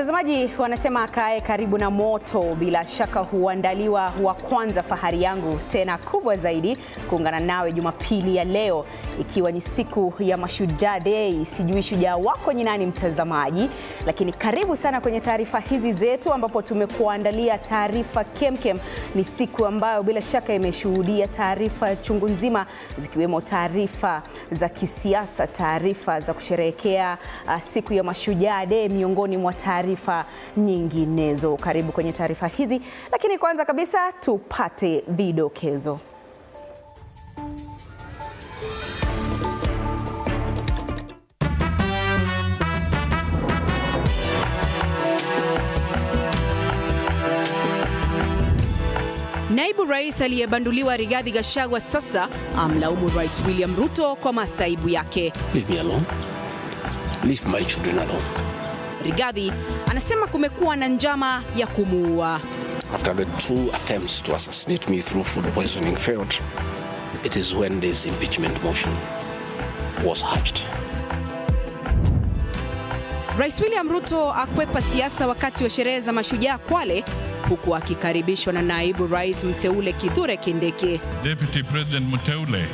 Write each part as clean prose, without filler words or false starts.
Mtazamaji, wanasema akae karibu na moto bila shaka huandaliwa wa kwanza. Fahari yangu tena kubwa zaidi kuungana nawe Jumapili ya leo, ikiwa ni siku ya Mashujaa Day. Sijui shujaa wako ni nani mtazamaji, lakini karibu sana kwenye taarifa hizi zetu ambapo tumekuandalia taarifa kemkem. Ni siku ambayo bila shaka imeshuhudia taarifa chungu nzima, zikiwemo taarifa za kisiasa, taarifa za kusherehekea siku ya Mashujaa Day, miongoni mwa taarifa nyinginezo. Karibu kwenye taarifa hizi, lakini kwanza kabisa tupate vidokezo. Naibu Rais aliyebanduliwa Rigathi Gachagua sasa amlaumu Rais William Ruto kwa masaibu yake. Leave me alone. Leave my children alone. Rigathi anasema kumekuwa na njama ya kumuua. After the two attempts to assassinate me through food poisoning failed, it is when this impeachment motion was hatched. Rais William Ruto akwepa siasa wakati wa sherehe za Mashujaa Kwale, huku akikaribishwa na naibu rais mteule Kithure Kindiki. Deputy President mteule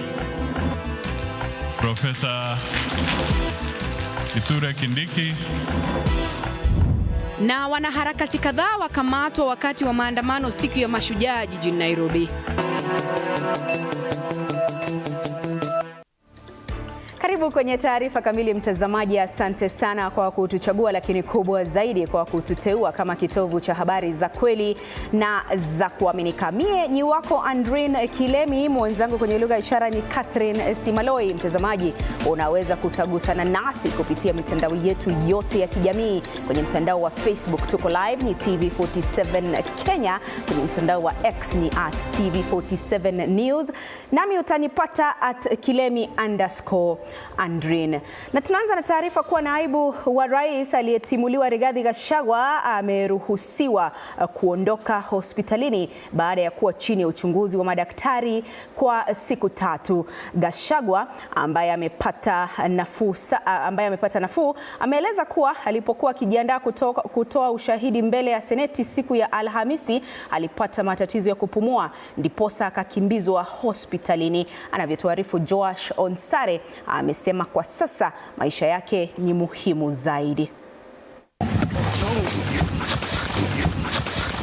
Professor Kithure Kindiki. Na wanaharakati kadhaa wakamatwa wakati wa maandamano siku ya Mashujaa jijini Nairobi. Karibu kwenye taarifa kamili mtazamaji. Asante sana kwa kutuchagua, lakini kubwa zaidi kwa kututeua kama kitovu cha habari za kweli na za kuaminika. Mie ni wako Andrine Kilemi, mwenzangu kwenye lugha ishara ni Catherine Simaloi. Mtazamaji, unaweza kutagusana nasi kupitia mitandao yetu yote ya kijamii. Kwenye mtandao wa Facebook tuko live ni TV47 Kenya, kwenye mtandao wa X ni @TV47 News, nami utanipata @Kilemi_Andrine. Na tunaanza na taarifa kuwa naibu wa rais aliyetimuliwa Rigathi Gachagua ameruhusiwa kuondoka hospitalini baada ya kuwa chini ya uchunguzi wa madaktari kwa siku 3. Gachagua ambaye amepata nafuu ameeleza kuwa alipokuwa akijiandaa kutoa ushahidi mbele ya Seneti siku ya Alhamisi alipata matatizo ya kupumua, ndiposa akakimbizwa hospitalini. Anavyotuarifu Joash Onsare, amesema kwa sasa maisha yake ni muhimu zaidi.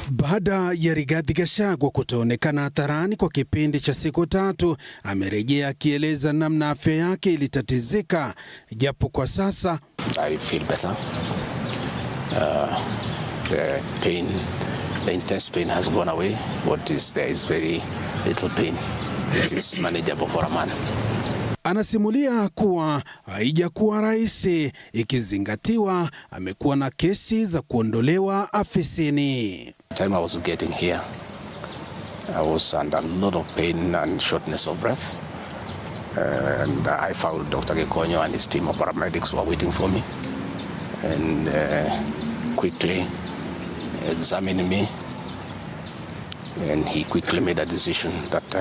Baada ya Rigathi Gachagua kutoonekana hadharani kwa kipindi cha siku 3, amerejea akieleza namna afya yake ilitatizika, japo kwa sasa I feel better. The intense pain has gone away. What is there is very little pain. It is manageable for a man. Anasimulia kuwa haijakuwa rahisi ikizingatiwa amekuwa na kesi za kuondolewa afisini. Time I was getting here, I was under a lot of pain and shortness of breath. And I found Dr. Gachagua and his team of paramedics were waiting for me and quickly examined me, and he quickly made a decision that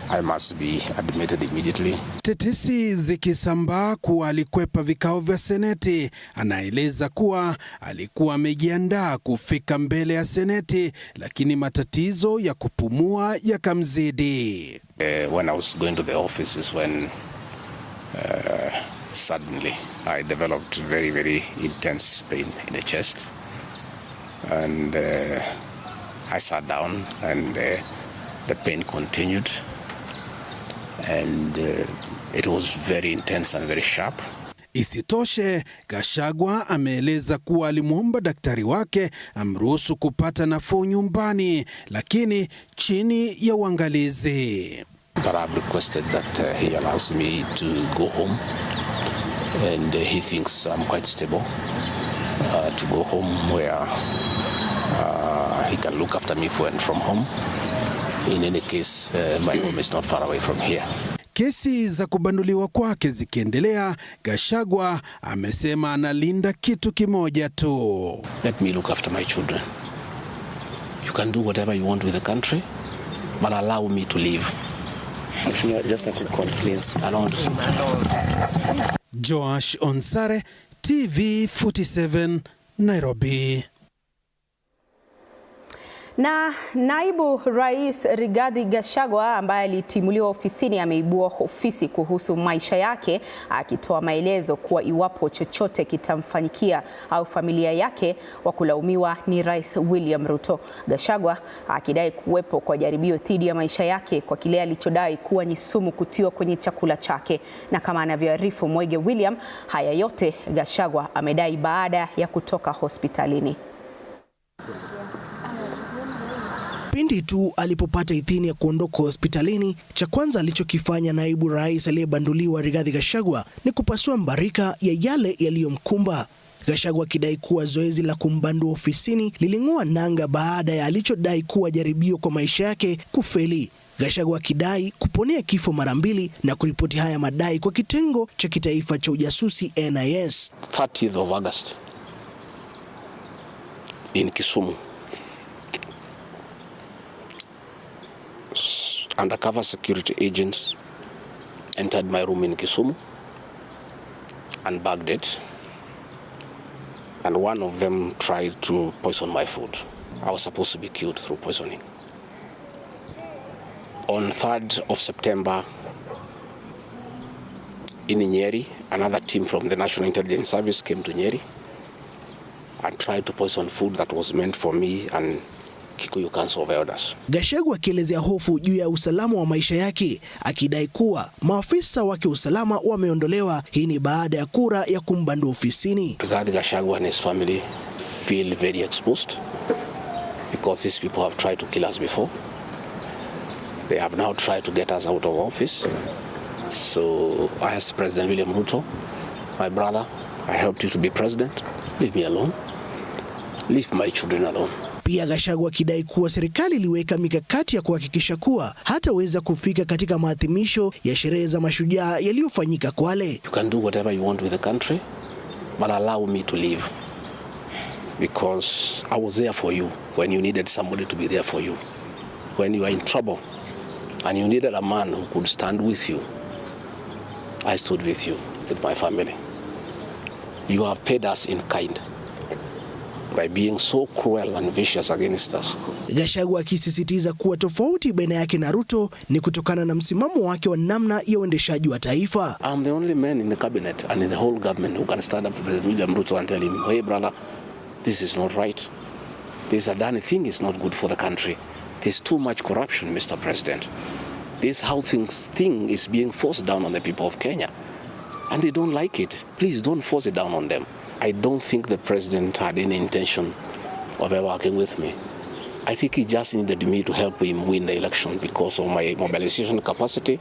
I must be admitted immediately. Tetesi zikisambaa kuwa alikwepa vikao vya Seneti. Anaeleza kuwa alikuwa amejiandaa kufika mbele ya Seneti, lakini matatizo ya kupumua yakamzidi. When I was going to the office is when suddenly I developed very, very intense pain in the chest. And I sat down and the pain continued. And it was very intense and very sharp. Isitoshe, Gachagua ameeleza kuwa alimwomba daktari wake amruhusu kupata nafuu nyumbani, lakini chini ya uangalizi. But I've requested that he allows me to go home, and he thinks I'm quite stable, to go home where he can look after me from home. In any case, my home is not far away from here. Kesi za kubanduliwa kwake zikiendelea, Gachagua amesema analinda kitu kimoja tu. Let me look after my children. You can do whatever you want with the country, but allow me to live. Just a quick one, please. I don't want to. Joash Onsare, TV47 Nairobi. Na naibu rais Rigathi Gachagua ambaye alitimuliwa ofisini ameibua ofisi kuhusu maisha yake, akitoa maelezo kuwa iwapo chochote kitamfanyikia au familia yake, wa kulaumiwa ni Rais William Ruto. Gachagua akidai kuwepo kwa jaribio dhidi ya maisha yake kwa kile alichodai kuwa ni sumu kutiwa kwenye chakula chake. Na kama anavyoarifu Mwege William, haya yote Gachagua amedai baada ya kutoka hospitalini. Pindi tu alipopata idhini ya kuondoka hospitalini, cha kwanza alichokifanya naibu rais aliyebanduliwa Rigathi Gachagua ni kupasua mbarika ya yale yaliyomkumba. Gachagua akidai kuwa zoezi la kumbandua ofisini liling'oa nanga baada ya alichodai kuwa jaribio kwa maisha yake kufeli. Gachagua akidai kuponea kifo mara mbili na kuripoti haya madai kwa kitengo cha kitaifa cha ujasusi NIS. 30th of August in Kisumu, undercover security agents entered my room in Kisumu and bagged it, and one of them tried to poison my food. I was supposed to be killed through poisoning. On 3rd of September in Nyeri, another team from the National Intelligence Service came to Nyeri and tried to poison food that was meant for me and Kikuyu Council of Elders. Gachagua akielezea hofu juu ya usalama wa maisha yake, akidai kuwa maafisa wake usalama wameondolewa. Hii ni baada ya kura ya kumbandua ofisini. Rigathi Gachagua and his family feel very exposed because these people have tried to kill us before. They have now tried to get us out of office. So I asked President William Ruto, my brother, I helped you to be president. Leave me alone. Leave my children alone. Pia Gachagua akidai kuwa serikali iliweka mikakati ya kuhakikisha kuwa hataweza kufika katika maadhimisho ya sherehe za Mashujaa yaliyofanyika Kwale. You can do whatever you want with the country, but allow me to leave. Because I was there for you when you needed somebody to be there for you. When you were in trouble and you needed a man who could stand with you, I stood with you, with my family. You have paid us in kind by being so cruel and vicious against us. Gachagua akisisitiza kuwa tofauti baina yake na Ruto ni kutokana na msimamo wake wa namna ya uendeshaji wa taifa. I'm the only man in the cabinet and in the whole government who can stand up to President William Ruto and tell him, hey brother, this is not right. This Adani thing is not good for the country. There's too much corruption, Mr. President. This how thing is being forced down on the people of Kenya. And they don't like it. Please don't force it down on them. I don't think the president had any intention of ever working with me. I think he just needed me to help him win the election because of my mobilization capacity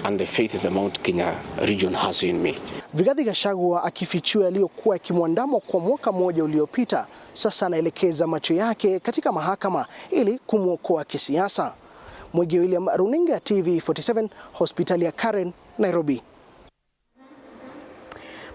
and the faith in the Mount Kenya region has in me. Rigathi Gachagua akifichua yaliyokuwa yakimwandama kwa mwaka mmoja uliopita, sasa anaelekeza macho yake katika mahakama ili kumwokoa kisiasa. Mwege William, runinga TV47, hospitali ya Karen, Nairobi.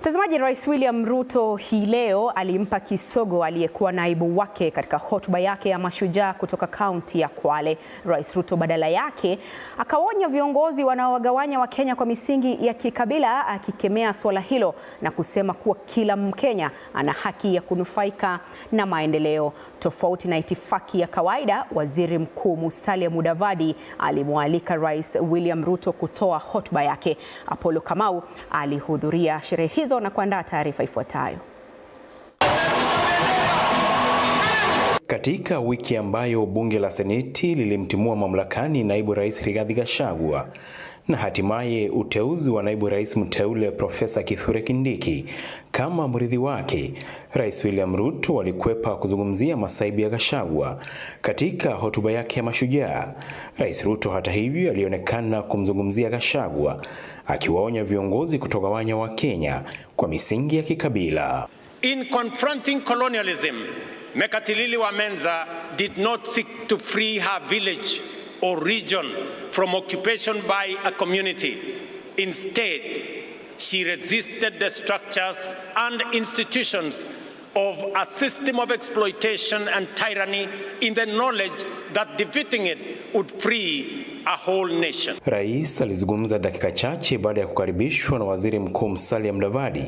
Mtazamaji, Rais William Ruto hii leo alimpa kisogo aliyekuwa naibu wake katika hotuba yake ya Mashujaa kutoka kaunti ya Kwale. Rais Ruto badala yake akawaonya viongozi wanaowagawanya Wakenya kwa misingi ya kikabila, akikemea swala hilo na kusema kuwa kila Mkenya ana haki ya kunufaika na maendeleo. Tofauti na itifaki ya kawaida, Waziri Mkuu Musalia Mudavadi alimwalika Rais William Ruto kutoa hotuba yake. Apollo Kamau alihudhuria sherehe hizo na kuandaa taarifa ifuatayo. Katika wiki ambayo bunge la Seneti lilimtimua mamlakani naibu rais Rigathi Gachagua na hatimaye uteuzi wa naibu rais mteule Profesa Kithure Kindiki kama mrithi wake, Rais William Ruto alikwepa kuzungumzia masaibu ya Gachagua katika hotuba yake ya Mashujaa. Rais Ruto hata hivyo alionekana kumzungumzia Gachagua, akiwaonya viongozi kutogawanya Wakenya kwa misingi ya kikabila. In confronting colonialism, Mekatilili wa Menza did not seek to free her village or region from occupation by a community. Instead, she resisted the structures and institutions of a system of exploitation and tyranny in the knowledge that defeating it would free a whole nation. Rais alizungumza dakika chache baada ya kukaribishwa na Waziri Mkuu Musalia Mudavadi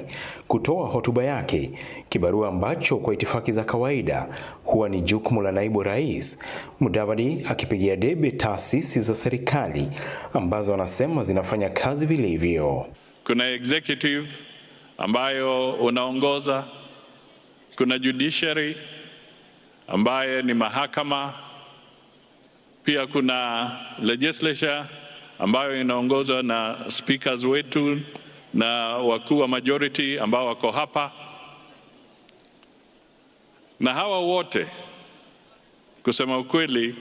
kutoa hotuba yake, kibarua ambacho kwa itifaki za kawaida huwa ni jukumu la naibu rais. Mudavadi akipigia debe taasisi za serikali ambazo anasema zinafanya kazi vilivyo. Kuna executive ambayo unaongoza, kuna judiciary ambaye ni mahakama, pia kuna legislature ambayo inaongozwa na speakers wetu na wakuu wa majority ambao wako hapa. Na hawa wote kusema ukweli,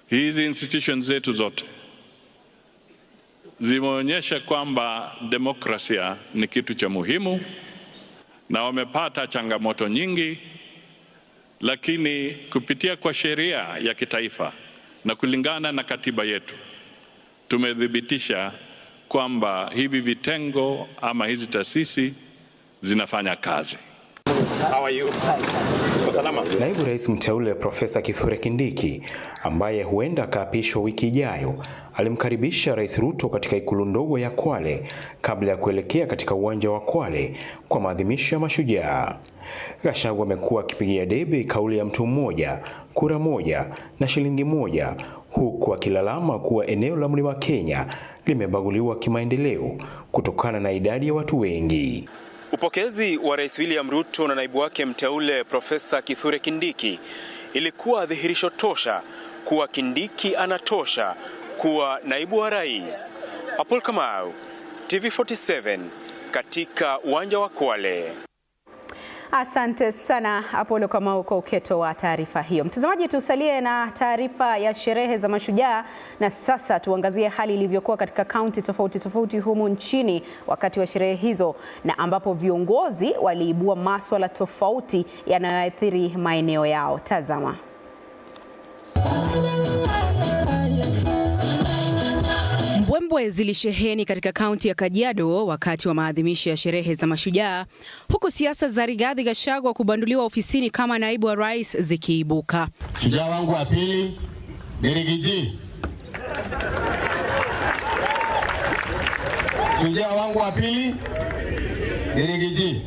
hizi institutions zetu zote zimeonyesha kwamba demokrasia ni kitu cha muhimu, na wamepata changamoto nyingi, lakini kupitia kwa sheria ya kitaifa na kulingana na katiba yetu tumedhibitisha kwamba hivi vitengo ama hizi taasisi zinafanya kazi. How are you? Naibu Rais mteule Profesa Kithure Kindiki, ambaye huenda akaapishwa wiki ijayo, alimkaribisha Rais Ruto katika ikulu ndogo ya Kwale kabla ya kuelekea katika uwanja wa Kwale kwa maadhimisho ya Mashujaa. Gachagua amekuwa akipigia debe kauli ya mtu mmoja, kura moja na shilingi moja, huku akilalama kuwa eneo la Mlima Kenya limebaguliwa kimaendeleo kutokana na idadi ya watu wengi. Upokezi wa Rais William Ruto na naibu wake mteule Profesa Kithure Kindiki ilikuwa dhihirisho tosha kuwa Kindiki anatosha kuwa naibu wa rais. Apol Kamau, TV47 katika uwanja wa Kwale. Asante sana Apollo Kamau kwa uketo wa taarifa hiyo. Mtazamaji, tusalie na taarifa ya sherehe za Mashujaa, na sasa tuangazie hali ilivyokuwa katika kaunti tofauti humu nchini wakati wa sherehe hizo, na ambapo viongozi waliibua masuala tofauti yanayoathiri maeneo yao. Tazama. Mbwembwe zilisheheni katika kaunti ya Kajiado wakati wa maadhimisho ya sherehe za Mashujaa, huku siasa za Rigathi Gachagua kubanduliwa ofisini kama naibu wa rais zikiibuka. Shujaa wangu wa pili ni Rigiji. Shujaa wangu wa pili ni Rigiji.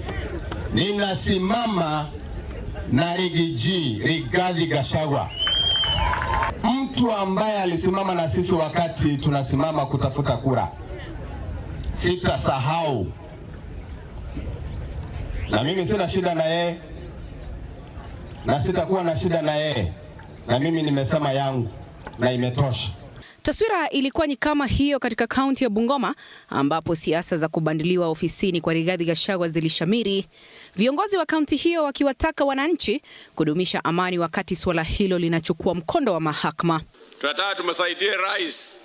Ninasimama na Rigiji, Rigathi Gachagua. Mtu ambaye alisimama na sisi wakati tunasimama kutafuta kura. Sitasahau. Na mimi sina shida na yeye, na sitakuwa na shida na yeye. Na mimi nimesema yangu na imetosha. Taswira ilikuwa ni kama hiyo katika kaunti ya Bungoma, ambapo siasa za kubanduliwa ofisini kwa Rigathi Gachagua zilishamiri, viongozi wa kaunti hiyo wakiwataka wananchi kudumisha amani wakati suala hilo linachukua mkondo wa mahakama. Tunataka tumsaidie rais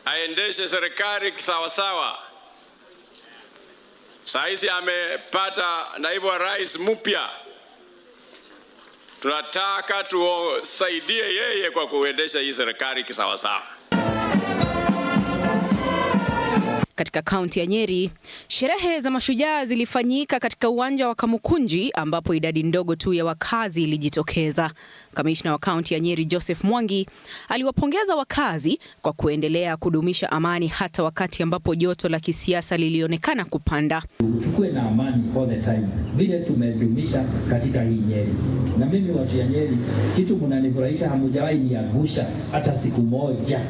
aendeshe serikali kisawasawa. Saisi amepata naibu wa rais mpya. Tunataka tusaidie yeye kwa kuendesha hii serikali kisawasawa. Katika kaunti ya Nyeri, sherehe za Mashujaa zilifanyika katika uwanja wa Kamukunji, ambapo idadi ndogo tu ya wakazi ilijitokeza. Kamishna wa kaunti ya Nyeri Joseph Mwangi aliwapongeza wakazi kwa kuendelea kudumisha amani hata wakati ambapo joto la kisiasa lilionekana kupanda. Tukue na amani all the time, vile tumedumisha katika hii Nyeri. Na mimi watu ya Nyeri, kitu mnanifurahisha, hamujawahi niangusha hata siku moja.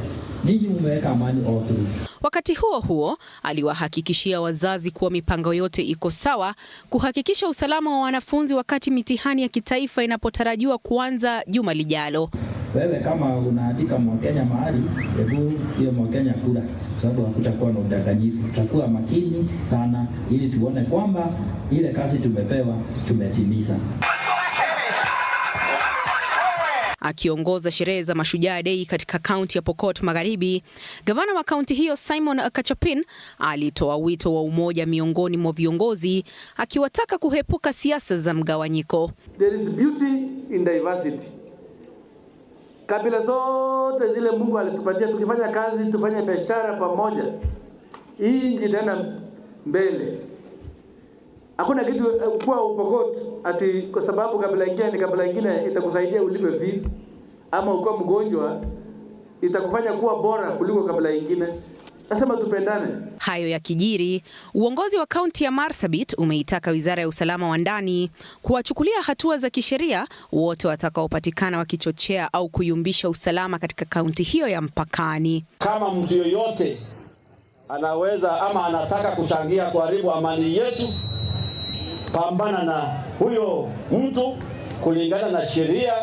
Ninyi mmeweka amani all through. Wakati huo huo, aliwahakikishia wazazi kuwa mipango yote iko sawa kuhakikisha usalama wa wanafunzi wakati mitihani ya kitaifa inapotarajiwa kuanza juma lijalo. Wewe kama unaandika Mkenya mahali, hebu hiyo Mkenya kula, sababu hakutakuwa na udanganyifu. Tutakuwa makini sana ili tuone kwamba ile kazi tumepewa tumetimiza. Akiongoza sherehe za Mashujaa Day katika kaunti ya Pokot Magharibi, gavana wa kaunti hiyo Simon Kachapin alitoa wito wa umoja miongoni mwa viongozi, akiwataka kuhepuka siasa za mgawanyiko. There is beauty in diversity. Kabila zote zile Mungu alitupatia, tukifanya kazi, tufanye biashara pamoja, hii nchi itaenda mbele. Hakuna kitu kwa Pokot ati kwa sababu kabila ingine ni kabila ingine itakusaidia ulipe fees. ama ukiwa mgonjwa itakufanya kuwa bora kuliko kabla nyingine. Nasema tupendane. Hayo ya kijiri, uongozi wa kaunti ya Marsabit umeitaka Wizara ya Usalama wa Ndani kuwachukulia hatua za kisheria wote watakaopatikana wakichochea au kuyumbisha usalama katika kaunti hiyo ya mpakani. Kama mtu yoyote anaweza ama anataka kuchangia kuharibu amani yetu, pambana na huyo mtu kulingana na sheria,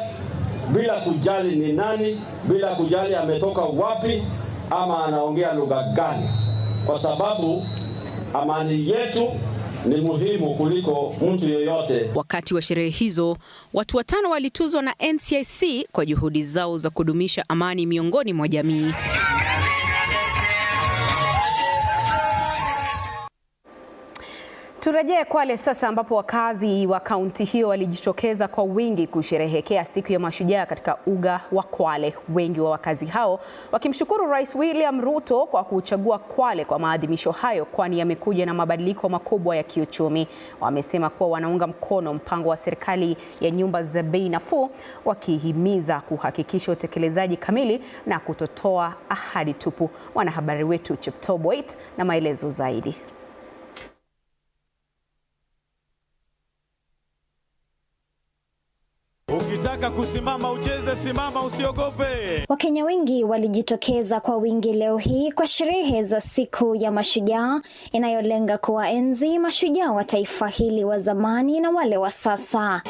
bila kujali ni nani, bila kujali ametoka wapi ama anaongea lugha gani, kwa sababu amani yetu ni muhimu kuliko mtu yoyote. Wakati wa sherehe hizo, watu 5 walituzwa na NCIC kwa juhudi zao za kudumisha amani miongoni mwa jamii. Turejee Kwale sasa, ambapo wakazi wa kaunti hiyo walijitokeza kwa wingi kusherehekea siku ya Mashujaa katika uga wa Kwale. Wengi wa wakazi hao wakimshukuru Rais William Ruto kwa kuchagua Kwale kwa maadhimisho hayo, kwani yamekuja na mabadiliko makubwa ya kiuchumi. Wamesema kuwa wanaunga mkono mpango wa serikali ya nyumba za bei nafuu, wakihimiza kuhakikisha utekelezaji kamili na kutotoa ahadi tupu. Mwanahabari wetu Cheptoboit na maelezo zaidi. Ukitaka kusimama ucheze, simama, usiogope. Wakenya wengi walijitokeza kwa wingi leo hii kwa sherehe za siku ya Mashujaa inayolenga kuwaenzi mashujaa wa taifa hili wa zamani na wale wa sasa.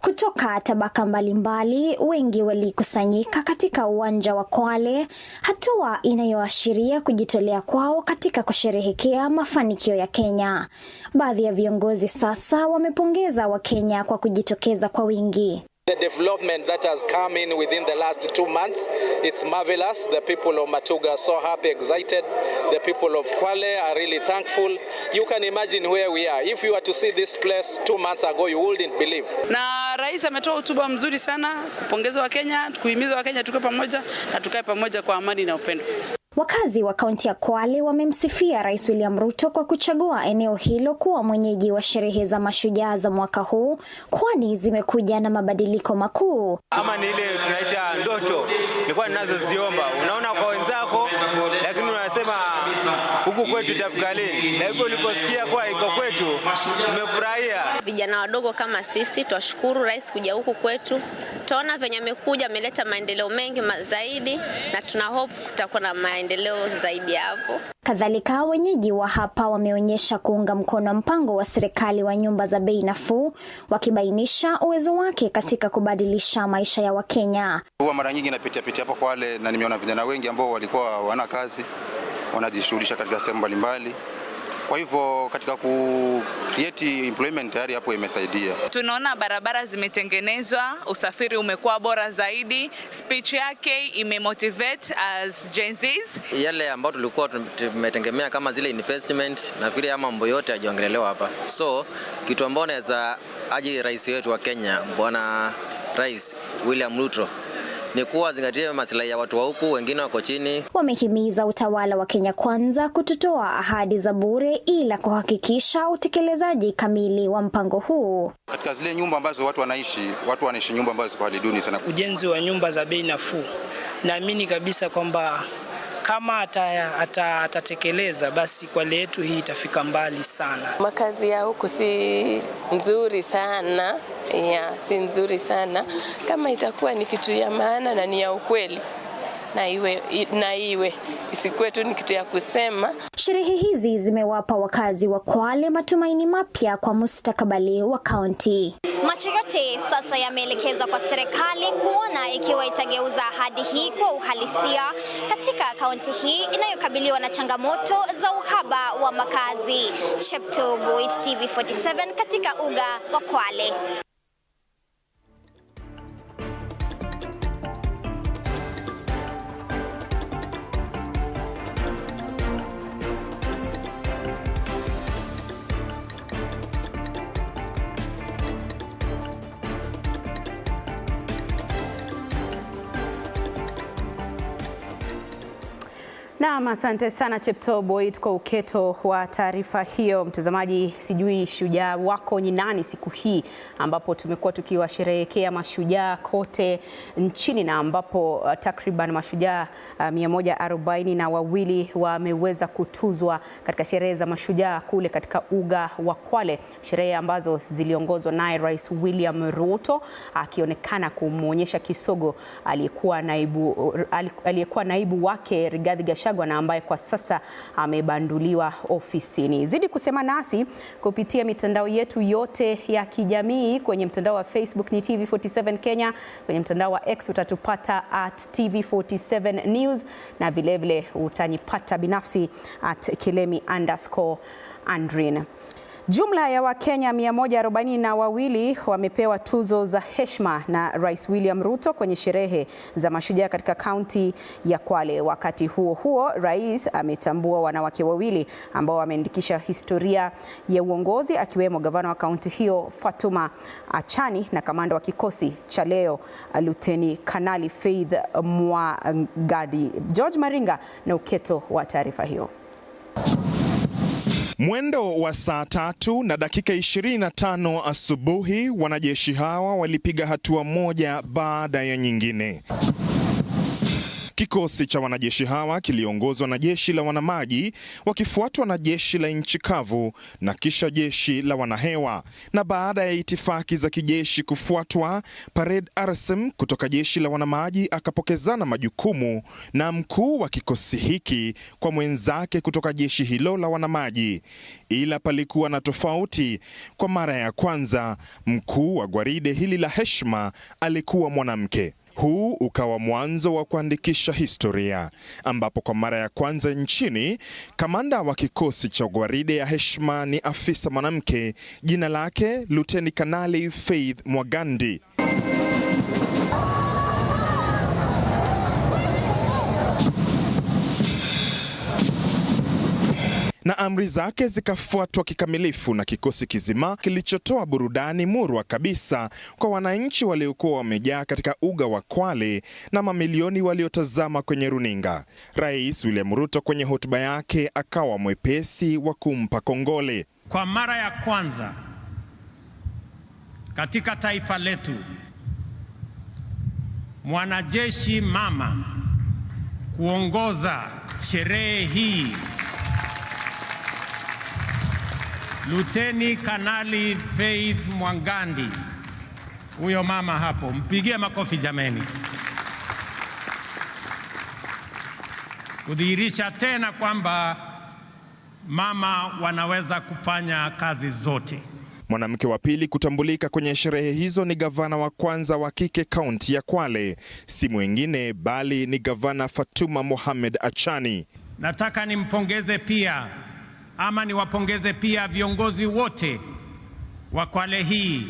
Kutoka tabaka mbalimbali, wengi walikusanyika katika uwanja wa Kwale, hatua inayoashiria kujitolea kwao katika kusherehekea mafanikio ya Kenya. Baadhi ya viongozi sasa wamepongeza Wakenya kwa kujitokeza kwa wingi. The development that has come in within the last 2 months, it's marvelous. The people of Mashujaa are so happy, excited. The people of Kwale are really thankful. You can imagine where we are. If you were to see this place 2 months ago, you wouldn't believe. Na rais ametoa hotuba mzuri sana kupongeza Wakenya, kuhimiza Wakenya tukae pamoja na tukae pamoja kwa amani na upendo. Wakazi wa kaunti ya Kwale wamemsifia Rais William Ruto kwa kuchagua eneo hilo kuwa mwenyeji wa sherehe za Mashujaa za mwaka huu, kwani zimekuja na mabadiliko makuu. Ama ni ile tunaita ndoto nilikuwa ninazoziomba, unaona kwa wenzako, lakini unasema huku kwetu itafika lini? Na hivyo uliposikia kwa iko kwetu umefurahia. Vijana wadogo kama sisi twashukuru rais kuja huku kwetu. Tunaona venye amekuja, ameleta maendeleo mengi zaidi, na tuna hope kutakuwa na maendeleo zaidi hapo. Kadhalika, wenyeji wa hapa wameonyesha kuunga mkono mpango wa serikali wa nyumba za bei nafuu, wakibainisha uwezo wake katika kubadilisha maisha ya Wakenya. Huwa mara nyingi napitia hapo Kwale na nimeona vijana wengi ambao walikuwa wana kazi, wanajishughulisha katika sehemu mbalimbali. Kwa hivyo katika create employment tayari hapo imesaidia. Tunaona barabara zimetengenezwa, usafiri umekuwa bora zaidi, speech yake imemotivate as Gen Zs. Yale ambayo tulikuwa tumetegemea kama zile investment, nafikiri ya mambo yote yajiongelewa hapa. So kitu ambacho naweza aje rais wetu wa Kenya, Bwana Rais William Ruto, ni kuwa zingatia maslahi ya watu wa huku, wengine wako chini. Wamehimiza utawala wa Kenya Kwanza kutotoa ahadi za bure, ila kuhakikisha utekelezaji kamili wa mpango huu. Katika zile nyumba ambazo watu wanaishi nyumba ambazo ziko hali duni sana. Ujenzi wa nyumba za bei nafuu, naamini kabisa kwamba kama atatekeleza basi Kwale yetu hii itafika mbali sana. Makazi ya huku si nzuri sana. Si nzuri sana. Kama itakuwa ni kitu ya maana na ni ya ukweli, na iwe isikuwe tu ni kitu ya kusema. Sherehe hizi zimewapa wakazi wa Kwale matumaini mapya kwa mustakabali wa kaunti. Macho yote sasa yameelekezwa kwa serikali kuona ikiwa itageuza ahadi hii kwa uhalisia katika kaunti hii inayokabiliwa na changamoto za uhaba wa makazi. Cheptoboit, TV47 katika uga wa Kwale. Naam, asante sana Chepto Boyd kwa uketo wa taarifa hiyo. Mtazamaji, sijui shujaa wako ni nani siku hii ambapo tumekuwa tukiwasherehekea mashujaa kote nchini na ambapo takriban mashujaa 142 wameweza kutuzwa katika sherehe za mashujaa kule katika uga wa Kwale, sherehe ambazo ziliongozwa naye Rais William Ruto akionekana kumuonyesha kisogo aliyekuwa naibu wake Rigathi Gachagua na ambaye kwa sasa amebanduliwa ofisini. Zidi kusema nasi kupitia mitandao yetu yote ya kijamii. Kwenye mtandao wa Facebook ni TV47 Kenya, kwenye mtandao wa X utatupata @TV47 News na vilevile utanipata binafsi @Kilemi_Andrine. Jumla ya Wakenya 142 wamepewa tuzo za heshima na Rais William Ruto kwenye sherehe za mashujaa katika kaunti ya Kwale. Wakati huo huo, rais ametambua wanawake wawili ambao wameandikisha historia ya uongozi, akiwemo gavana wa kaunti hiyo Fatuma Achani na kamanda wa kikosi cha leo Luteni Kanali Faith Mwangadi. George Maringa na uketo wa taarifa hiyo. Mwendo wa saa 3:25 asubuhi, wanajeshi hawa walipiga hatua moja baada ya nyingine. Kikosi cha wanajeshi hawa kiliongozwa na jeshi la wanamaji, wakifuatwa na jeshi la nchi kavu na kisha jeshi la wanahewa. Na baada ya itifaki za kijeshi kufuatwa, parade RSM kutoka jeshi la wanamaji akapokezana majukumu na mkuu wa kikosi hiki kwa mwenzake kutoka jeshi hilo la wanamaji. Ila palikuwa na tofauti. Kwa mara ya kwanza, mkuu wa gwaride hili la heshima alikuwa mwanamke. Huu ukawa mwanzo wa kuandikisha historia, ambapo kwa mara ya kwanza nchini, kamanda wa kikosi cha gwaride ya heshima ni afisa mwanamke, jina lake Luteni Kanali Faith Mwangadi. Na amri zake zikafuatwa kikamilifu na kikosi kizima kilichotoa burudani murwa kabisa kwa wananchi waliokuwa wamejaa katika uga wa Kwale na mamilioni waliotazama kwenye runinga. Rais William Ruto kwenye hotuba yake akawa mwepesi wa kumpa kongole. Kwa mara ya kwanza katika taifa letu, mwanajeshi mama kuongoza sherehe hii, Luteni Kanali Faith Mwangadi. Huyo mama hapo, mpigie makofi jameni. Kudhihirisha tena kwamba mama wanaweza kufanya kazi zote. Mwanamke wa pili kutambulika kwenye sherehe hizo ni gavana wa kwanza wa kike kaunti ya Kwale, si mwingine bali ni gavana Fatuma Mohamed Achani. Nataka niwapongeze pia viongozi wote wa Kwale hii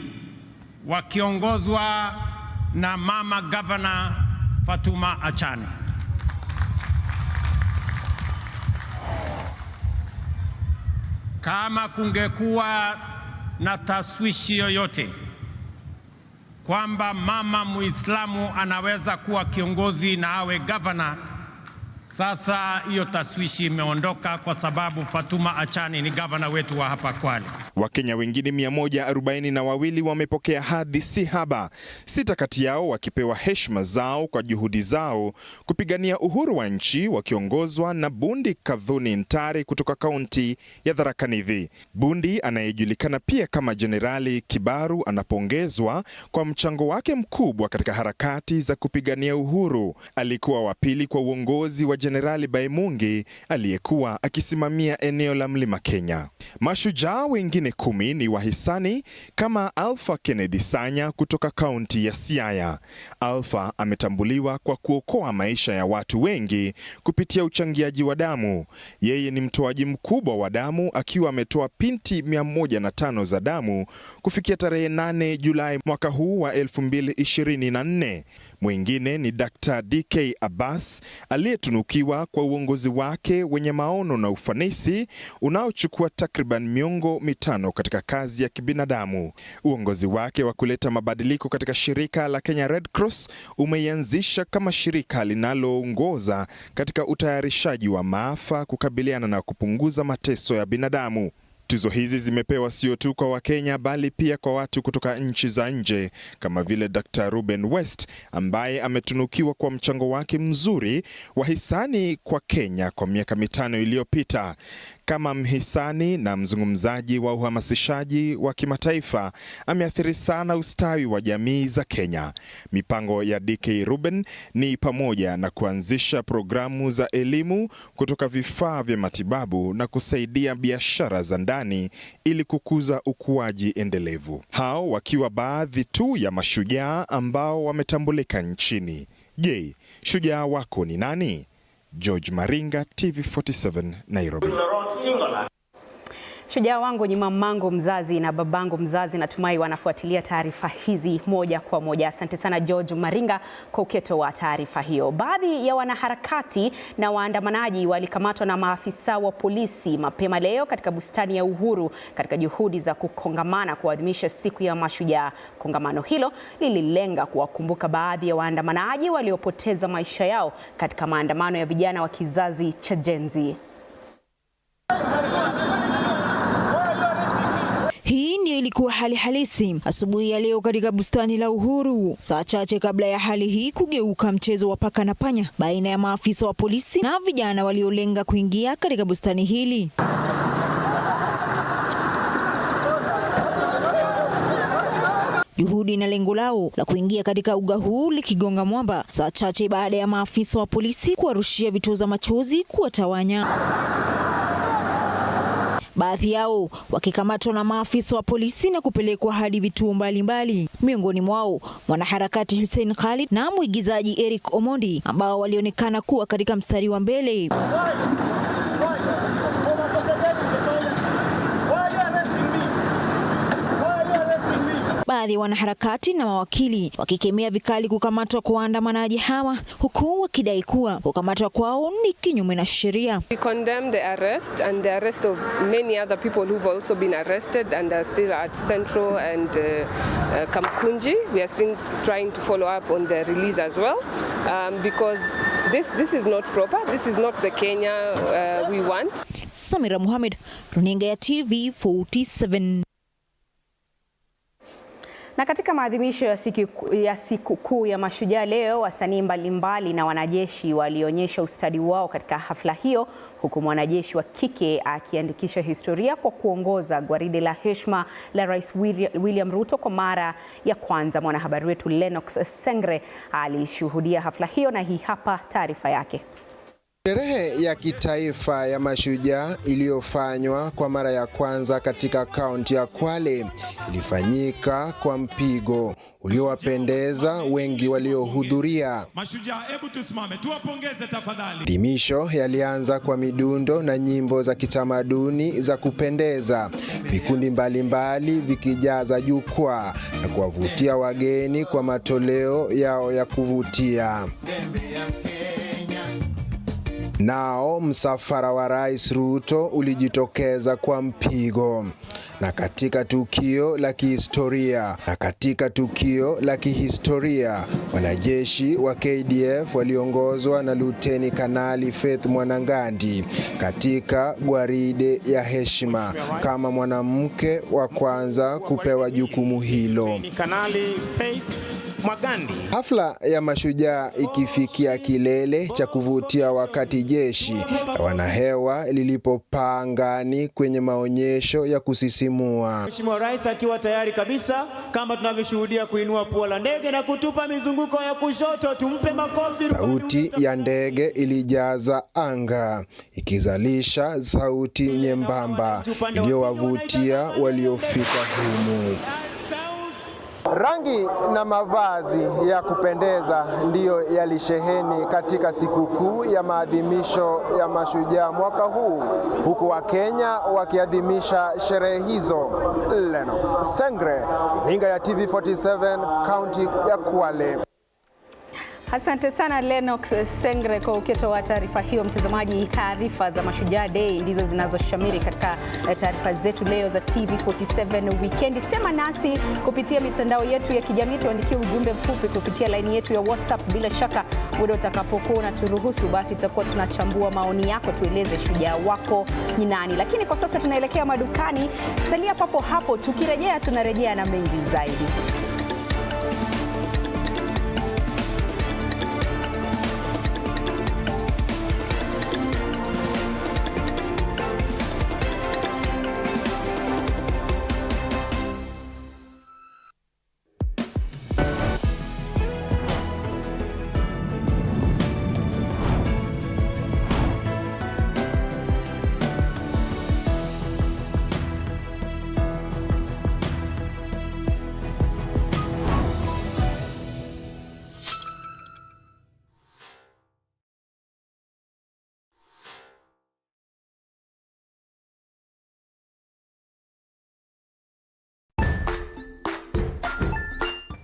wakiongozwa na mama gavana Fatuma Achani. Kama kungekuwa na taswishi yoyote kwamba mama Muislamu anaweza kuwa kiongozi na awe gavana, sasa hiyo taswishi imeondoka, kwa sababu Fatuma Achani ni gavana wetu wa hapa Kwale. Wakenya wengine 142 wamepokea hadhi si haba, 6 kati yao wakipewa heshima zao kwa juhudi zao kupigania uhuru wa nchi, wakiongozwa na Bundi Kadhuni Ntari kutoka kaunti ya Tharaka Nithi. Bundi anayejulikana pia kama Jenerali Kibaru anapongezwa kwa mchango wake mkubwa katika harakati za kupigania uhuru. Alikuwa wa pili kwa uongozi wa Jenerali Baimungi aliyekuwa akisimamia eneo la Mlima Kenya. Mashujaa wengine 10 ni wahisani kama Alpha Kennedy Sanya kutoka kaunti ya Siaya. Alpha ametambuliwa kwa kuokoa maisha ya watu wengi kupitia uchangiaji wa damu. Yeye ni mtoaji mkubwa wa damu, akiwa ametoa pinti 105 za damu kufikia tarehe 8 Julai mwaka huu wa 2024. Mwingine ni Dr. DK Abbas aliyetunukiwa kwa uongozi wake wenye maono na ufanisi unaochukua takriban miongo mitano katika kazi ya kibinadamu. Uongozi wake wa kuleta mabadiliko katika shirika la Kenya Red Cross umeianzisha kama shirika linaloongoza katika utayarishaji wa maafa, kukabiliana na kupunguza mateso ya binadamu. Tuzo hizi zimepewa sio tu kwa Wakenya bali pia kwa watu kutoka nchi za nje kama vile Dr. Ruben West ambaye ametunukiwa kwa mchango wake mzuri wa hisani kwa Kenya kwa miaka 5 iliyopita. Kama mhisani na mzungumzaji wa uhamasishaji wa kimataifa, ameathiri sana ustawi wa jamii za Kenya. Mipango ya DK Ruben ni pamoja na kuanzisha programu za elimu, kutoka vifaa vya matibabu na kusaidia biashara za ndani ili kukuza ukuaji endelevu. Hao wakiwa baadhi tu ya mashujaa ambao wametambulika nchini. Je, shujaa wako ni nani? George Maringa, TV47 Nairobi. Shujaa wangu ni mamangu mzazi na babangu mzazi. Natumai wanafuatilia taarifa hizi moja kwa moja. Asante sana George Maringa kwa uketo wa taarifa hiyo. Baadhi ya wanaharakati na waandamanaji walikamatwa na maafisa wa polisi mapema leo katika bustani ya Uhuru katika juhudi za kukongamana kuadhimisha siku ya Mashujaa. Kongamano hilo lililenga kuwakumbuka baadhi ya waandamanaji waliopoteza maisha yao katika maandamano ya vijana wa kizazi cha Gen Z. Hii ndio ilikuwa hali halisi asubuhi ya leo katika bustani la Uhuru, saa chache kabla ya hali hii kugeuka mchezo wa paka na panya baina ya maafisa wa polisi na vijana waliolenga kuingia katika bustani hili. Juhudi na lengo lao la kuingia katika uga huu likigonga mwamba saa chache baada ya maafisa wa polisi kuwarushia vitoza machozi kuwatawanya. Baadhi yao wakikamatwa na maafisa wa polisi na kupelekwa hadi vituo mbalimbali. Miongoni mwao mwanaharakati Hussein Khalid na mwigizaji Eric Omondi ambao walionekana kuwa katika mstari wa mbele. Baadhi ya wanaharakati na mawakili wakikemea vikali kukamatwa kwa waandamanaji hawa, huku wakidai kuwa kukamatwa kwao ni kinyume na sheria. We condemn the arrest and the arrest of many other people who've also been arrested and are still at Central and Kamkunji. We are still trying to follow up on the release as well, because this is not proper. This is not the Kenya we want. Samira Mohamed, runinga ya TV47. Na katika maadhimisho ya siku kuu ya Mashujaa leo, wasanii mbalimbali na wanajeshi walionyesha ustadi wao katika hafla hiyo, huku mwanajeshi wa kike akiandikisha historia kwa kuongoza gwaride la heshima la Rais William Ruto kwa mara ya kwanza. Mwanahabari wetu Lennox Sengre alishuhudia hafla hiyo na hii hapa taarifa yake. Sherehe ya kitaifa ya Mashujaa iliyofanywa kwa mara ya kwanza katika kaunti ya Kwale ilifanyika kwa mpigo uliowapendeza wengi waliohudhuria. Mashujaa, hebu tusimame tuwapongeze tafadhali. Maadhimisho yalianza kwa midundo na nyimbo za kitamaduni za kupendeza, vikundi mbalimbali vikijaza jukwaa na kuwavutia wageni kwa matoleo yao ya kuvutia. Nao msafara wa Rais Ruto ulijitokeza kwa mpigo. Na katika tukio la kihistoria, wanajeshi wa KDF waliongozwa na Luteni Kanali Faith Mwanangandi katika gwaride ya heshima kama mwanamke wa kwanza kupewa jukumu hilo. Kanali Faith Mwagandi. Hafla ya Mashujaa ikifikia kilele cha kuvutia wakati jeshi la wanahewa lilipopaa angani kwenye maonyesho ya kusisimua. Mheshimiwa Rais akiwa tayari kabisa, kama tunavyoshuhudia, kuinua pua la ndege na kutupa mizunguko ya kushoto. Tumpe makofi. Sauti ya ndege ilijaza anga, ikizalisha sauti nyembamba iliyowavutia waliofika humu. Rangi na mavazi ya kupendeza ndiyo yalisheheni katika sikukuu ya maadhimisho ya Mashujaa mwaka huu, huku Wakenya wakiadhimisha sherehe hizo. Lennox Sengre, runinga ya TV47, kaunti ya Kwale. Asante sana Lennox Sengre kwa ukitoa taarifa hiyo. Mtazamaji, taarifa za Mashujaa Day ndizo zinazoshamiri katika taarifa zetu leo za TV47 Wikendi. Sema nasi kupitia mitandao yetu ya kijamii, tuandikie ujumbe mfupi kupitia line yetu ya WhatsApp. Bila shaka muda utakapokuwa unaturuhusu, basi tutakuwa tunachambua maoni yako, tueleze shujaa wako ni nani. Lakini kwa sasa tunaelekea madukani. Salia papo hapo, tukirejea tunarejea na mengi zaidi.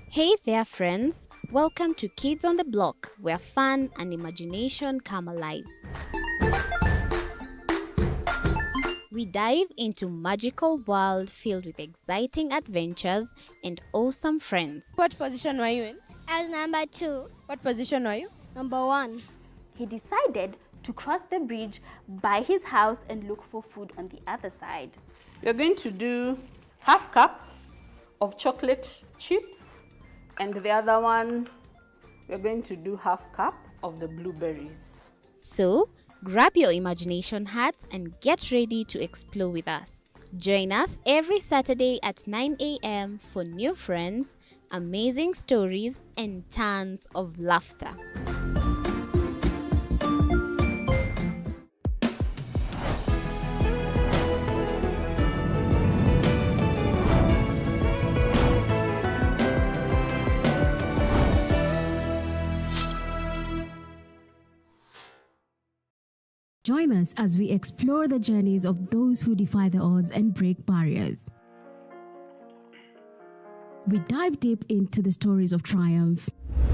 Hey there friends, welcome to Kids on the Block, where fun and imagination come alive. We dive into magical world filled with exciting adventures and awesome friends. What position were you in? I was number 2. What position were you? Number 1. He decided to cross the bridge by his house and look for food on the other side. You're going to do half cup of chocolate chips, and the other one, we're going to do half cup of the blueberries. So, grab your imagination hats and get ready to explore with us. Join us every Saturday at 9 a.m. for new friends, amazing stories, and tons of laughter. Join us as we explore the journeys of those who defy the odds and break barriers. We dive deep into the stories of triumph.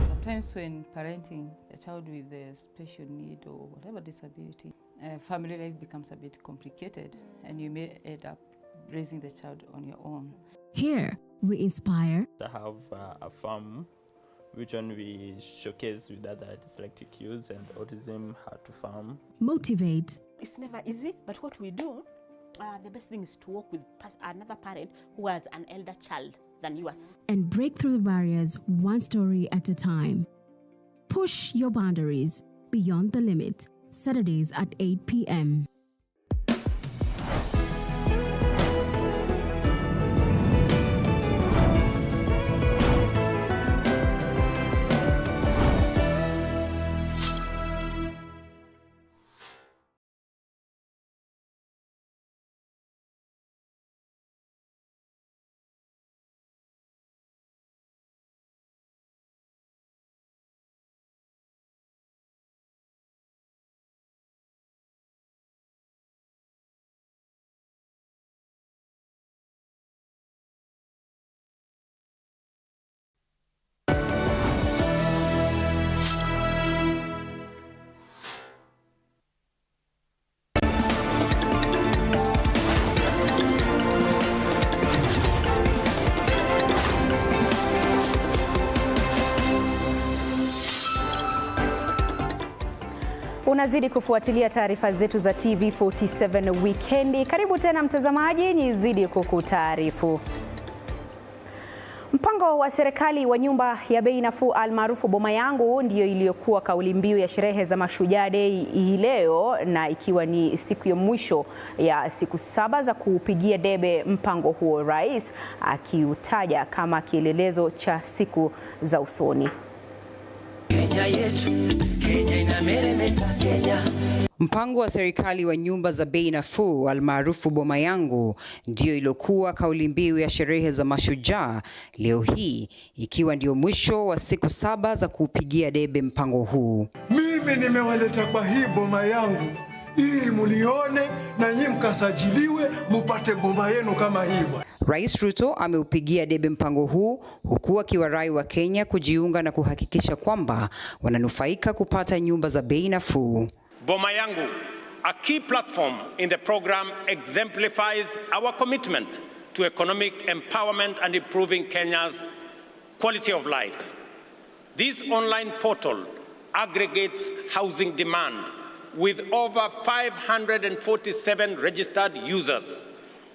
Sometimes when parenting a child with a special need or whatever disability, family life becomes a bit complicated and you may end up raising the child on your own. Here, we inspire. I have a farm which one we showcase with other dyslexic youths and autism how to farm. Motivate. It's never easy, but what we do, the best thing is to work with another parent who has an elder child than yours. And break through the barriers one story at a time. Push your boundaries beyond the limit. Saturdays at 8 p.m. Unazidi kufuatilia taarifa zetu za TV47 Wikendi. Karibu tena mtazamaji, nizidi kukutaarifu. Mpango wa serikali wa nyumba ya bei nafuu almaarufu boma yangu ndiyo iliyokuwa kauli mbiu ya sherehe za Mashujaa Day hii leo, na ikiwa ni siku ya mwisho ya siku 7 za kupigia debe mpango huo, rais akiutaja kama kielelezo cha siku za usoni. Kenya yetu, Kenya inameremeta Kenya. Mpango wa serikali wa nyumba za bei nafuu almaarufu boma yangu ndio iliyokuwa kauli mbiu ya sherehe za Mashujaa leo hii, ikiwa ndio mwisho wa siku 7 za kuupigia debe mpango huu. Mimi nimewaleta kwa hii boma yangu ili mulione na nyinyi mkasajiliwe mupate boma yenu kama hii. Rais Ruto ameupigia debe mpango huu huku akiwarai wa Kenya kujiunga na kuhakikisha kwamba wananufaika kupata nyumba za bei nafuu. Boma Yangu, a key platform in the program, exemplifies our commitment to economic empowerment and improving Kenya's quality of life. This online portal aggregates housing demand with over 547 registered users,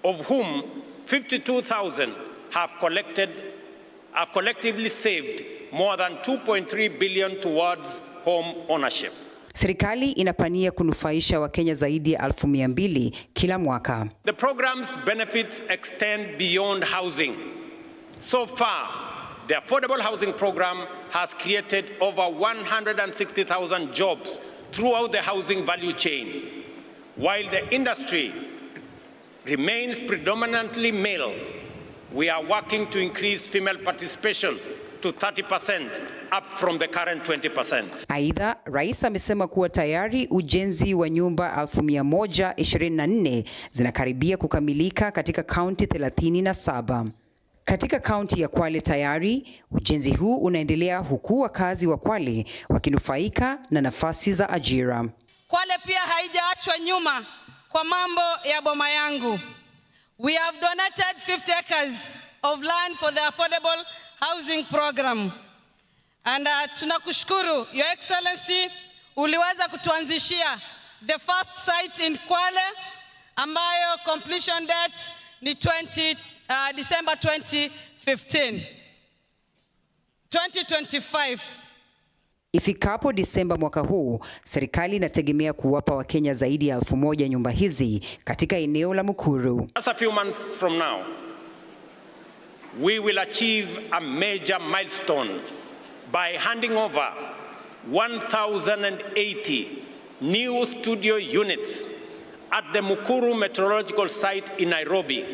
of whom 52,000 have collectively saved more than 2.3 billion towards home ownership. Serikali inapania kunufaisha Wakenya zaidi ya 200,000 kila mwaka. The program's benefits extend beyond housing. So far, the affordable housing program has created over 160,000 jobs throughout the housing value chain. While the industry remains predominantly male, we are working to increase female participation to 30%, up from the current 20%. Aidha, Rais amesema kuwa tayari ujenzi wa nyumba 1,124 zinakaribia kukamilika katika kaunti 37. Katika kaunti ya Kwale tayari ujenzi huu unaendelea huku wakazi wa Kwale wakinufaika na nafasi za ajira. Kwale pia haijaachwa nyuma kwa mambo ya Boma Yangu. We have donated 50 acres of land for the affordable housing program. And tunakushukuru, Your Excellency, uliweza kutuanzishia the first site in Kwale ambayo completion date ni December 2015. 2025. Ifikapo Disemba mwaka huu, serikali inategemea kuwapa Wakenya zaidi ya 1,000 nyumba hizi katika eneo la Mukuru. Just a few months from now, we will achieve a major milestone by handing over 1,080 new studio units at the Mukuru Meteorological Site in Nairobi,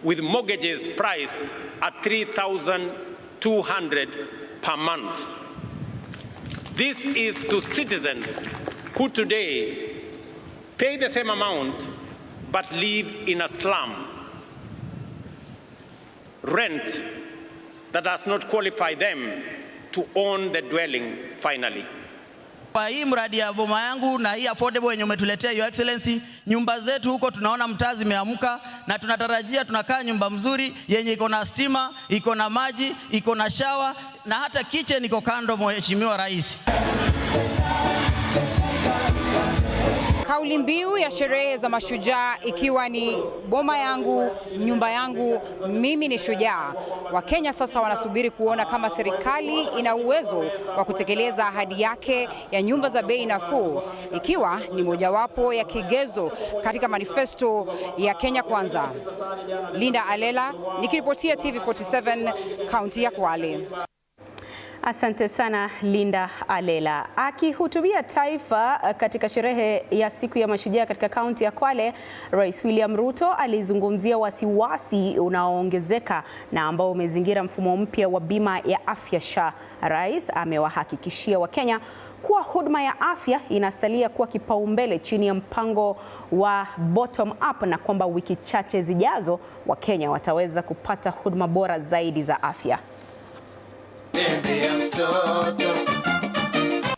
with mortgages priced at 3,200 per month. This is to citizens who today pay the same amount but live in a slum. Rent that does not qualify them to own the dwelling finally. Kwa hii mradi ya Boma Yangu na hii affordable yenye umetuletea Your Excellency, nyumba zetu huko tunaona mtaa zimeamka na tunatarajia tunakaa nyumba mzuri yenye iko na stima, iko na maji, iko na shower na hata kitchen iko kando, Mheshimiwa Rais. Kauli mbiu ya sherehe za Mashujaa ikiwa ni Boma Yangu, nyumba yangu, mimi ni shujaa. Wakenya sasa wanasubiri kuona kama serikali ina uwezo wa kutekeleza ahadi yake ya nyumba za bei nafuu, ikiwa ni mojawapo ya kigezo katika manifesto ya Kenya Kwanza. Linda Alela nikiripotia TV47 kaunti ya Kwale. Asante sana Linda Alela. Akihutubia taifa katika sherehe ya siku ya Mashujaa katika kaunti ya Kwale, Rais William Ruto alizungumzia wasiwasi unaoongezeka na ambao umezingira mfumo mpya wa bima ya afya SHA. Rais amewahakikishia Wakenya kuwa huduma ya afya inasalia kuwa kipaumbele chini ya mpango wa bottom up na kwamba wiki chache zijazo Wakenya wataweza kupata huduma bora zaidi za afya.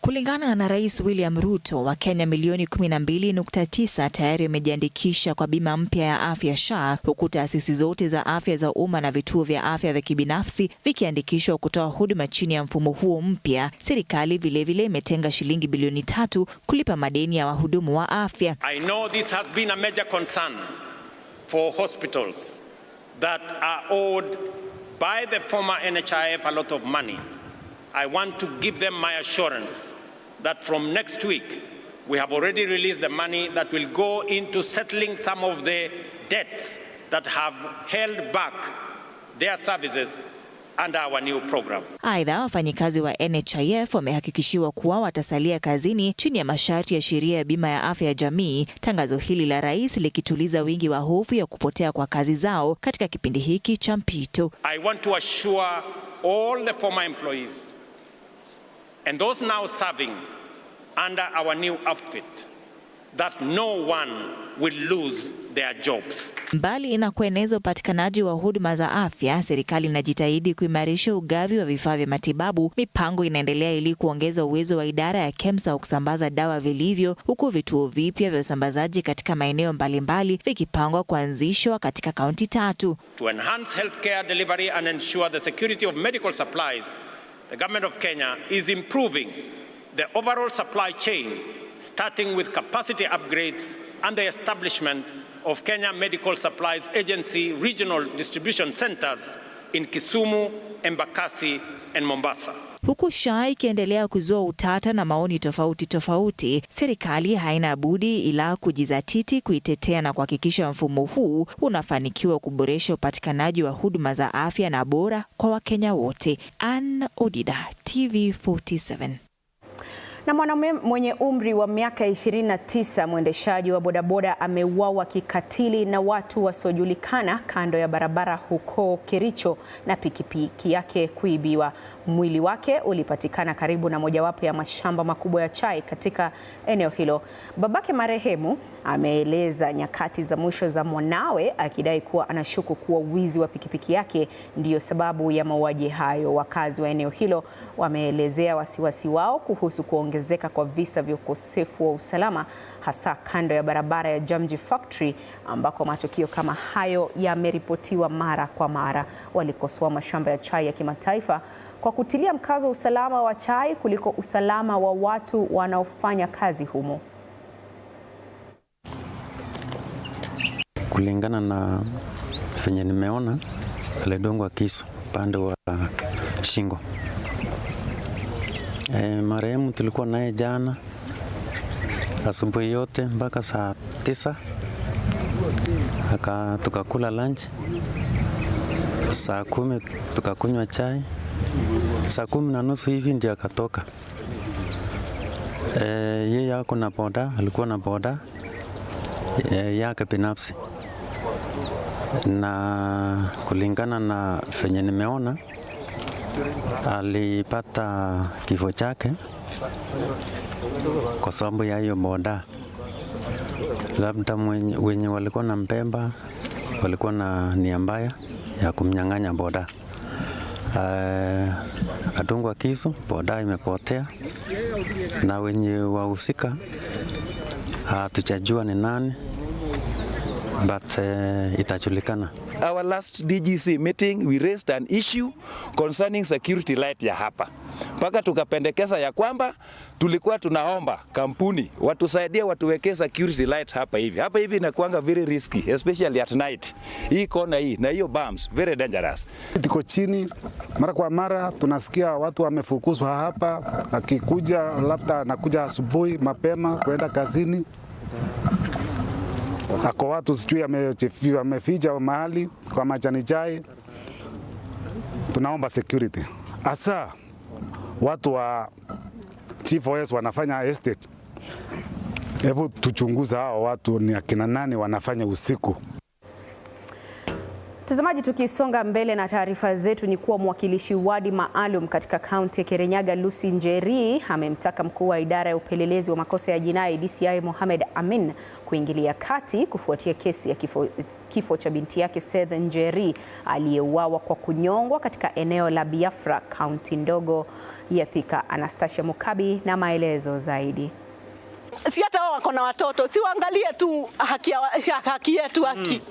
Kulingana na Rais William Ruto, Wakenya milioni 12.9 tayari wamejiandikisha kwa bima mpya ya afya SHA, huku taasisi zote za afya za umma na vituo vya afya vya kibinafsi vikiandikishwa kutoa huduma chini ya mfumo huo mpya. Serikali vilevile imetenga shilingi bilioni 3 kulipa madeni ya wahudumu wa afya. I know this has been a major concern for hospitals that are owed by the former NHIF a lot of money. I want to give them my assurance that from next week, we have already released the money that will go into settling some of the debts that have held back their services under our new program. Aidha, wafanyikazi wa NHIF wamehakikishiwa kuwa watasalia kazini chini ya masharti ya sheria ya bima ya afya ya jamii. Tangazo hili la rais likituliza wingi wa hofu ya kupotea kwa kazi zao katika kipindi hiki cha mpito. I want to assure all the former employees and those now serving under our new outfit that no one will lose their jobs. Mbali na kueneza upatikanaji wa huduma za afya, serikali inajitahidi kuimarisha ugavi wa vifaa vya matibabu. Mipango inaendelea ili kuongeza uwezo wa idara ya KEMSA wa kusambaza dawa vilivyo, huku vituo vipya vya usambazaji katika maeneo mbalimbali vikipangwa kuanzishwa katika kaunti 3. To enhance healthcare delivery and ensure the security of medical supplies, the government of Kenya is improving the overall supply chain, starting with capacity upgrades and the establishment of Kenya Medical Supplies Agency regional distribution centers in Kisumu, Embakasi and Mombasa. Huku SHA ikiendelea kuzua utata na maoni tofauti, serikali haina budi ila kujizatiti kuitetea na kuhakikisha mfumo huu unafanikiwa kuboresha upatikanaji wa huduma za afya na bora kwa Wakenya wote. Ann Odida, TV47. Na mwanamume mwenye umri wa miaka 29, mwendeshaji wa bodaboda, ameuawa kikatili na watu wasiojulikana kando ya barabara huko Kericho na pikipiki yake kuibiwa. Mwili wake ulipatikana karibu na mojawapo ya mashamba makubwa ya chai katika eneo hilo. Babake marehemu ameeleza nyakati za mwisho za mwanawe, akidai kuwa anashuku kuwa wizi wa pikipiki yake ndiyo sababu ya mauaji hayo. Wakazi wa eneo hilo wameelezea wasiwasi wao kuhusu kuongezeka kwa visa vya ukosefu wa usalama, hasa kando ya barabara ya Jamji Factory ambako matukio kama hayo yameripotiwa mara kwa mara. Walikosoa mashamba ya chai ya kimataifa kwa kutilia mkazo usalama wa chai kuliko usalama wa watu wanaofanya kazi humo. Kulingana na venye nimeona, alidongwa kisu pande wa shingo. Marehemu tulikuwa naye jana asubuhi yote mpaka saa 9, tukakula lunch. Saa 10 tukakunywa chai. Saa 10:30 hivi ndio akatoka. Yeye yako na boda, alikuwa na boda yake binafsi, na kulingana na venye nimeona alipata kifo chake kwa sababu ya hiyo boda. Labda wenye walikuwa na mpemba walikuwa na nia mbaya ya kumnyang'anya boda. Akadungwa kisu, boda imepotea, na wenye wahusika hatujajua ni nani, but itajulikana. Our last DGC meeting we raised an issue concerning security light ya hapa. Mpaka tukapendekeza ya kwamba tulikuwa tunaomba kampuni watusaidie watuwekee security light hapa hivi. Hapa hivi inakuanga very risky, especially at night. Hii kona hii na hiyo bumps very dangerous. Tuko chini mara kwa mara, tunasikia watu wamefukuzwa hapa, akikuja labda anakuja asubuhi mapema kwenda kazini. Ako watu sijui ameficha mahali kwa majani chai. Tunaomba security. Asa watu wa Chief OS wanafanya estate. Hebu tuchunguza hao watu ni akina nani wanafanya usiku. Mtazamaji, tukisonga mbele na taarifa zetu ni kuwa mwakilishi wadi maalum katika kaunti ya Kirinyaga Lucy Njeri amemtaka mkuu wa idara ya upelelezi wa makosa ya jinai DCI Mohamed Amin kuingilia kati kufuatia kesi ya kifo cha binti yake Seth Njeri aliyeuawa kwa kunyongwa katika eneo la Biafra, kaunti ndogo ya Thika. Anastasia Mukabi na maelezo zaidi. Si hata wao wako na watoto, si waangalie tu haki yetu haki.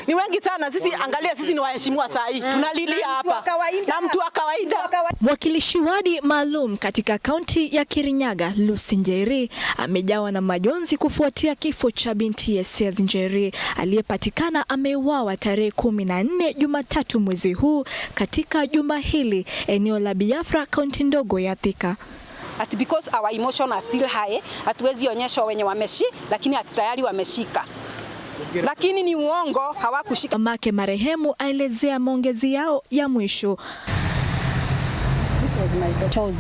Ni wengi sana sisi, angalia sisi ni waheshimiwa saa hii. Tunalilia hapa na mtu wa kawaida. Mwakilishi wadi maalum katika kaunti ya Kirinyaga Lucy Njeri amejawa na majonzi kufuatia kifo cha binti ya Seth Njeri aliyepatikana ameuawa tarehe 14 Jumatatu mwezi huu katika jumba hili eneo la Biafra, kaunti ndogo ya Thika. At because our emotion are still high, hatuwezi onyesha wenye wameshi, lakini tayari wameshika. Lakini ni uongo, hawakushika. Mamake marehemu aelezea maongezi yao ya mwisho. This was my choice.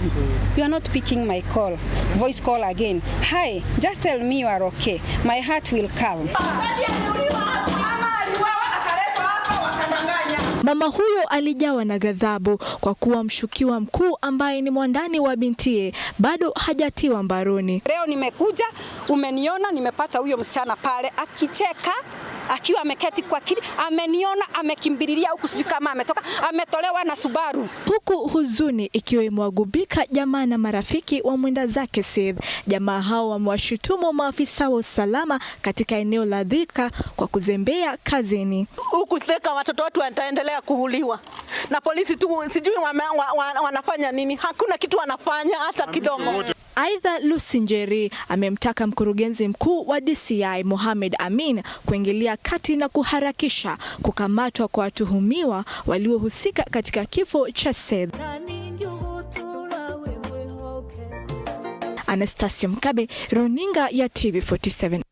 You are not picking my call. Voice call again. Hi, just tell me you are okay. My heart will calm. Mama huyo alijawa na ghadhabu kwa kuwa mshukiwa mkuu ambaye ni mwandani wa bintie bado hajatiwa mbaroni. Leo nimekuja, umeniona nimepata huyo msichana pale akicheka, akiwa ameketi kwa kiti, ameniona amekimbililia huku, sijui kama ametoka, ametolewa na Subaru. Huku huzuni ikiwa imewagubika jamaa na marafiki wa mwenda zake Seth. Jamaa hao wamewashutumu maafisa wa usalama katika eneo la Thika kwa kuzembea kazini. Huku Thika watoto wetu wataendelea kuuliwa na polisi tu, sijui wanafanya nini, hakuna kitu wanafanya hata kidogo. Aidha, Lucy Njeri amemtaka mkurugenzi mkuu wa DCI Mohamed Amin kuingilia kati na kuharakisha kukamatwa kwa watuhumiwa waliohusika katika kifo cha Seth. Anastasia Mkabe, runinga ya TV47.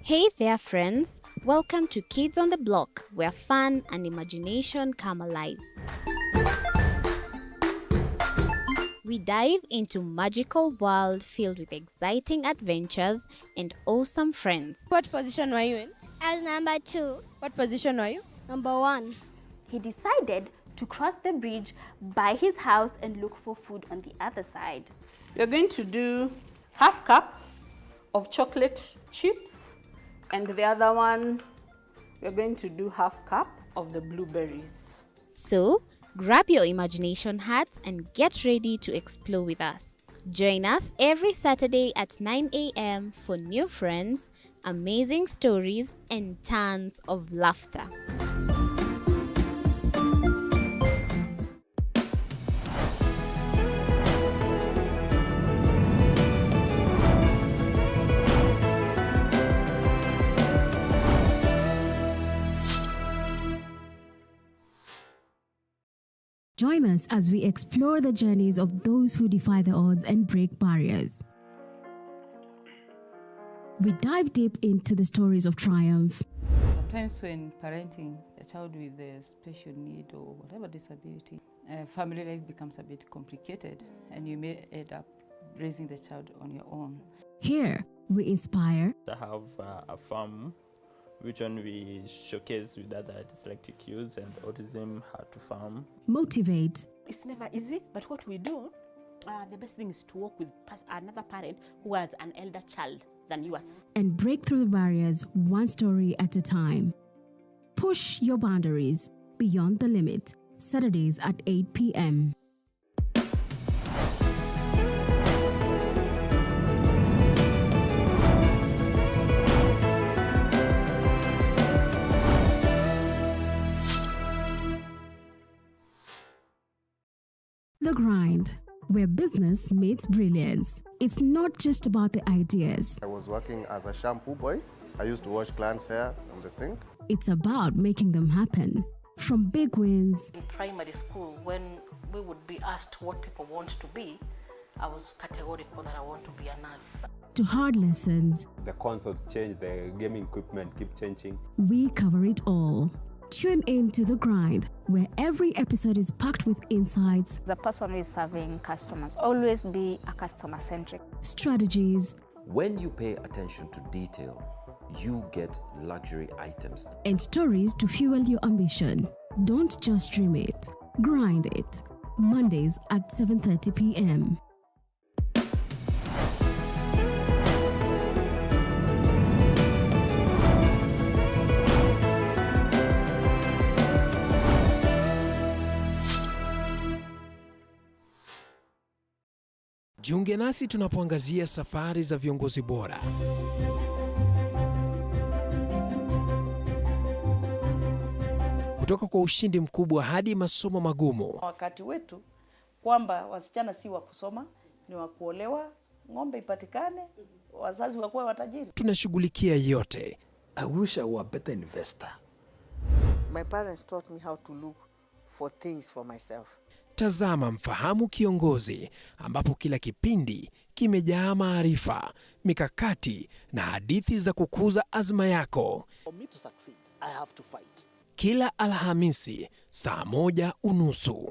Hey there friends, welcome to Kids on the Block, where fun and imagination come alive. We dive into magical world filled with exciting adventures and awesome friends. What position were you in? I was number 2. What position were you? Number 1. He decided to cross the bridge by his house and look for food on the other side. You're going to do half cup of chocolate chips, and the other one, we're going to do half cup of the blueberries. So, grab your imagination hats and get ready to explore with us. Join us every Saturday at 9 a.m. for new friends, amazing stories, and tons of laughter. Join us as we explore the journeys of those who defy the odds and break barriers. We dive deep into the stories of triumph. Sometimes when parenting a child with a special need or whatever disability, family life becomes a bit complicated and you may end up raising the child on your own. Here, we inspire. I have a farm which one we showcase with other dyslexic youths and autism how to farm. Motivate. It's never easy, but what we do, the best thing is to work with another parent who has an elder child than yours. And break through the barriers one story at a time. Push your boundaries beyond the limit. Saturdays at 8 p.m. The Grind, where business meets brilliance. It's not just about the ideas. I was working as a shampoo boy. I used to wash clients' hair on the sink. It's about making them happen. From big wins. In primary school, when we would be asked what people want to be, I was categorical that I want to be a nurse. To hard lessons. The consoles change, the gaming equipment keep changing. We cover it all. Tune in to The Grind, where every episode is packed with insights. The person who is serving customers, always be a customer-centric. Strategies. When you pay attention to detail, you get luxury items. And stories to fuel your ambition. Don't just dream it, grind it. Mondays at 7:30 p.m. Jiunge nasi tunapoangazia safari za viongozi bora. kutoka kwa ushindi mkubwa hadi masomo magumu. Wakati wetu kwamba wasichana si wa kusoma, ni wa kuolewa, ng'ombe ipatikane, wazazi wakuwa watajiri. Tunashughulikia yote. I wish I were a better investor. My parents taught me how to look for things for myself. Tazama Mfahamu Kiongozi, ambapo kila kipindi kimejaa maarifa, mikakati na hadithi za kukuza azma yako. For me to succeed, I have to fight. Kila Alhamisi saa 1:30.